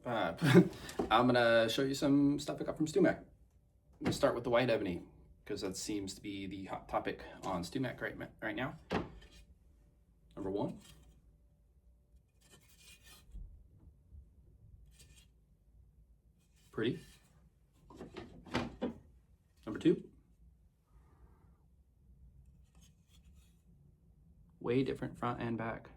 Uh, I'm gonna show you some stuff I got from StewMac. I'm gonna start with the white ebony because that seems to be the hot topic on StewMac right now. Number one. Pretty. Number two. Way different front and back.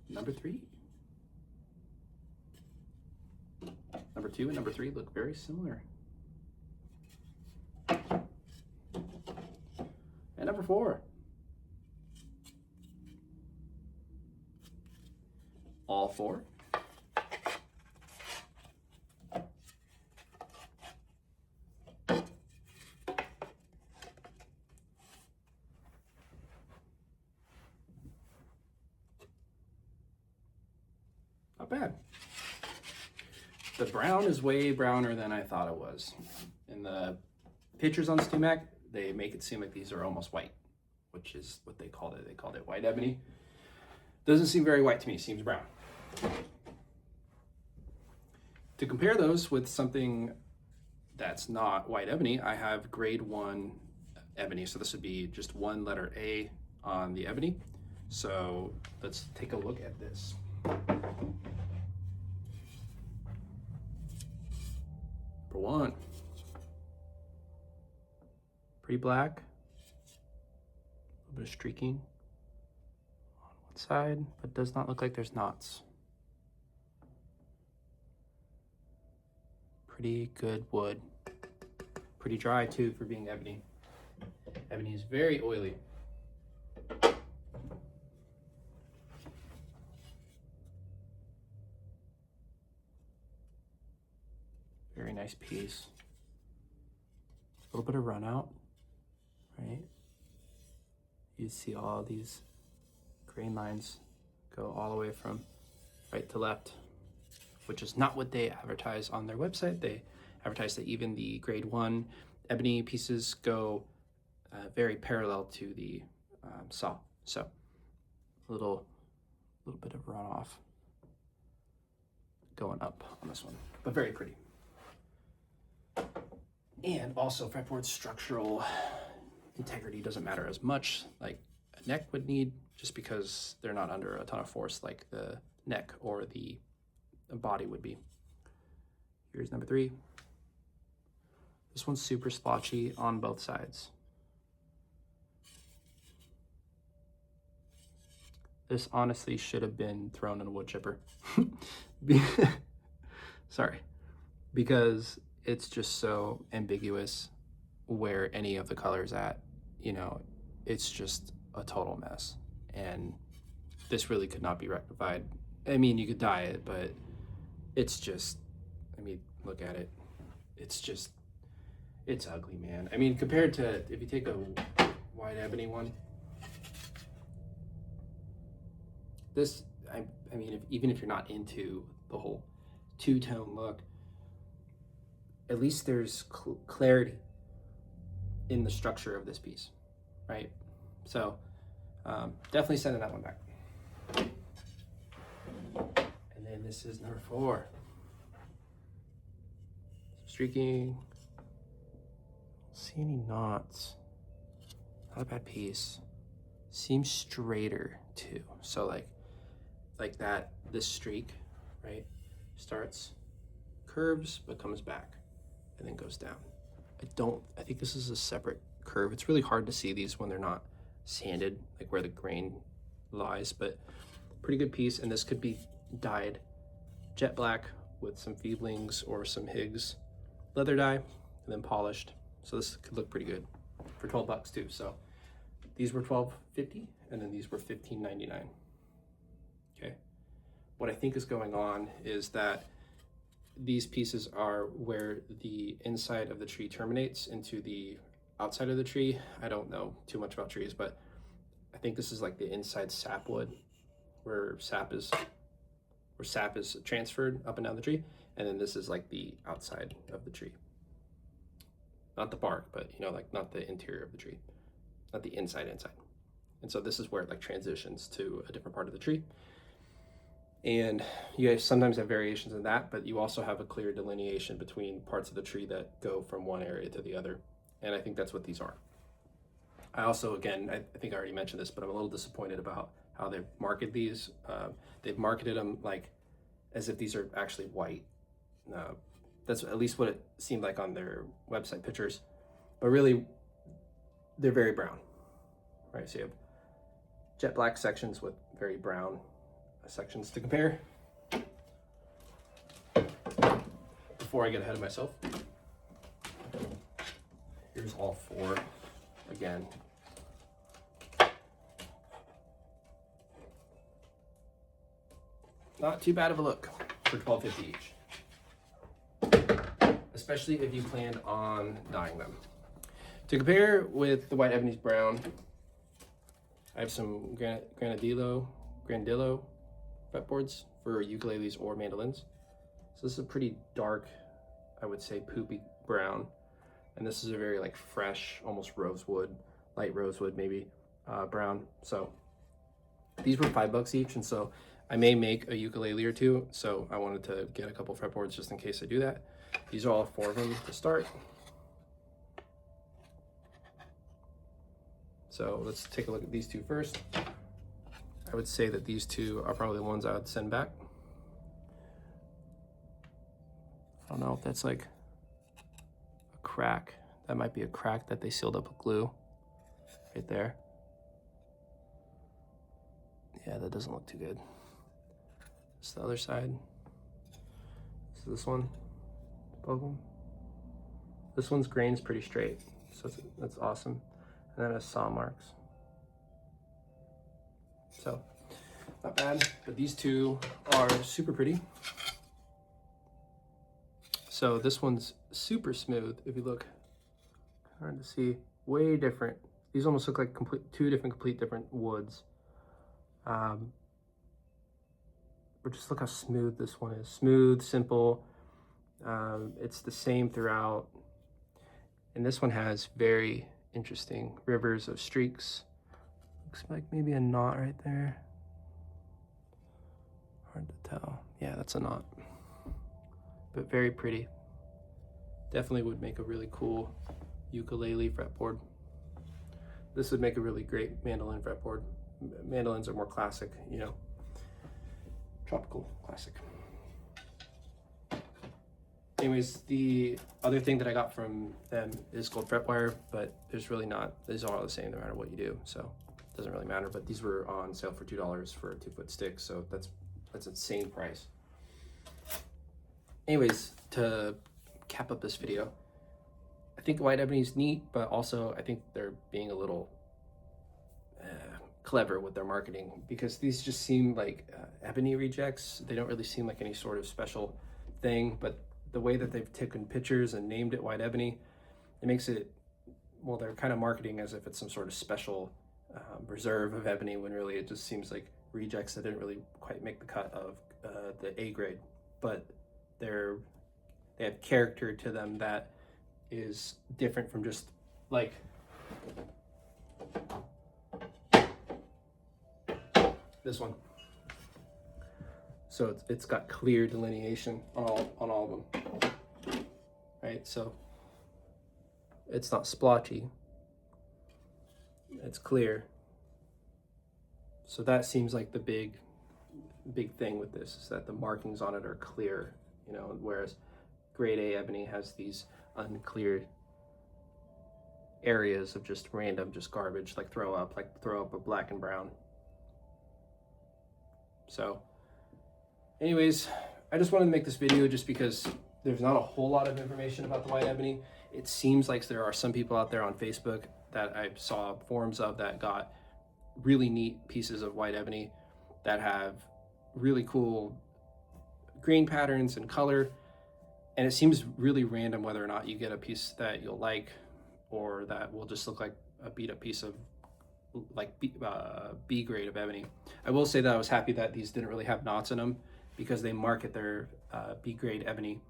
Number three. Number two and number three look very similar. And number four. All four. Not bad. The brown is way browner than I thought it was. In the pictures on StewMac, they make it seem like these are almost white, which is what they called it. They called it white ebony. Doesn't seem very white to me, seems brown. To compare those with something that's not white ebony, I have grade 1 ebony. So this would be just one letter A on the ebony. So let's take a look at this. Number one, pretty black, a little bit of streaking on one side, but does not look like there's knots. Pretty good wood. Pretty dry too for being ebony. Ebony is very oily. Very nice piece. A little bit of run out, right? You see all these grain lines go all the way from right to left, which is not what they advertise on their website. They advertise that even the grade 1 ebony pieces go very parallel to the saw. So a little bit of runoff going up on this one, but very pretty. And also fretboard structural integrity doesn't matter as much like a neck would need, just because they're not under a ton of force like the neck or the body would be. Here's number 3. This one's super splotchy on both sides. This honestly should have been thrown in a wood chipper. Sorry, because it's just so ambiguous where any of the color's at. You know, it's just a total mess. And this really could not be rectified. I mean, you could dye it, but it's just, I mean, look at it. It's just, it's ugly, man. I mean, compared to, if you take a white ebony one, this, I mean, even if you're not into the whole two-tone look, at least there's clarity in the structure of this piece, right? So definitely sending that one back. And then this is number 4. Streaking. Don't see any knots. Not a bad piece. Seems straighter too. So like that, this streak, right, starts, curves, but comes back and then goes down. I think this is a separate curve. It's really hard to see these when they're not sanded, like where the grain lies, but pretty good piece. And this could be dyed jet black with some Feeblings or some Higgs leather dye and then polished. So this could look pretty good for 12 bucks too. So these were $12.50 and then these were $15.99. Okay. What I think is going on is that these pieces are where the inside of the tree terminates into the outside of the tree. I don't know too much about trees, but I think this is like the inside sapwood, where sap is transferred up and down the tree, and then this is like the outside of the tree. Not the bark, but you know, like not the interior of the tree, not the inside. And so this is where it like transitions to a different part of the tree. And you guys sometimes have variations in that, but you also have a clear delineation between parts of the tree that go from one area to the other. And I think that's what these are. I also, again, I think I already mentioned this, but I'm a little disappointed about how they've marketed these. They've marketed them like as if these are actually white. That's at least what it seemed like on their website pictures, but really they're very brown, right? So you have jet black sections with very brown sections to compare. Before I get ahead of myself, here's all four again. Not too bad of a look for $12.50 each, especially if you planned on dyeing them. To compare with the white ebony's brown, I have some Grandillo fretboards for ukuleles or mandolins. So this is a pretty dark, I would say poopy brown, and this is a very like fresh, almost rosewood, light rosewood maybe, brown. So these were $5 each, and so I may make a ukulele or two, so I wanted to get a couple fretboards just in case I do that. These are all four of them to start. So let's take a look at these two first. I would say that these two are probably the ones I would send back. I don't know if that's like a crack. That might be a crack that they sealed up with glue right there. Yeah, that doesn't look too good. This is the other side. So this one, both of them. This one's grain's pretty straight, so that's awesome. And then it has saw marks. So, not bad, but these two are super pretty. So this one's super smooth. If you look, hard to see, way different. These almost look like two complete different woods. But just look how smooth this one is. Smooth, simple. It's the same throughout. And this one has very interesting rivers of streaks. Looks like maybe a knot right there. Hard to tell. Yeah, that's a knot. But very pretty. Definitely would make a really cool ukulele fretboard. This would make a really great mandolin fretboard. Mandolins are more classic, you know, tropical classic. Anyways, the other thing that I got from them is gold fret wire, but there's really not, these are all the same no matter what you do, so it doesn't really matter. But these were on sale for $2 for a 2-foot stick, so that's insane price. Anyways, to cap up this video, I think white ebony is neat, but also I think they're being a little clever with their marketing, because these just seem like ebony rejects. They don't really seem like any sort of special thing, but the way that they've taken pictures and named it white ebony, it makes it, well, they're kind of marketing as if it's some sort of special reserve of ebony, when really it just seems like rejects that didn't really quite make the cut of the A grade. But they have character to them that is different from just like this one. So it's got clear delineation on all of them, right? So it's not splotchy, it's clear. So that seems like the big thing with this, is that the markings on it are clear, you know, whereas grade A ebony has these unclear areas of just random, just garbage, like throw up of black and brown. So anyways, I just wanted to make this video just because there's not a whole lot of information about the white ebony. It seems like there are some people out there on Facebook that I saw forums of that got really neat pieces of white ebony that have really cool green patterns and color. And it seems really random whether or not you get a piece that you'll like, or that will just look like a beat up piece of like B grade of ebony. I will say that I was happy that these didn't really have knots in them, because they market their B grade ebony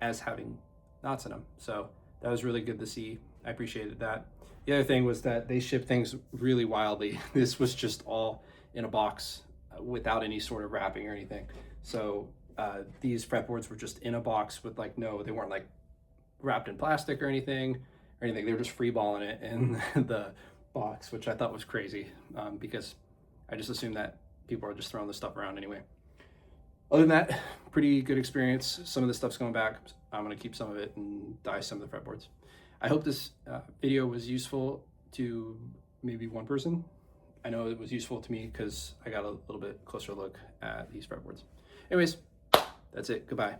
as having knots in them. So that was really good to see. I appreciated that. The other thing was that they ship things really wildly. This was just all in a box without any sort of wrapping or anything. So these fretboards were just in a box with like they weren't like wrapped in plastic or anything. They were just freeballing it in the box, which I thought was crazy because I just assumed that people are just throwing this stuff around anyway. Other than that, pretty good experience. Some of the stuff's going back. I'm gonna keep some of it and dye some of the fretboards. I hope this video was useful to maybe one person. I know it was useful to me because I got a little bit closer look at these fretboards. Anyways, that's it. Goodbye.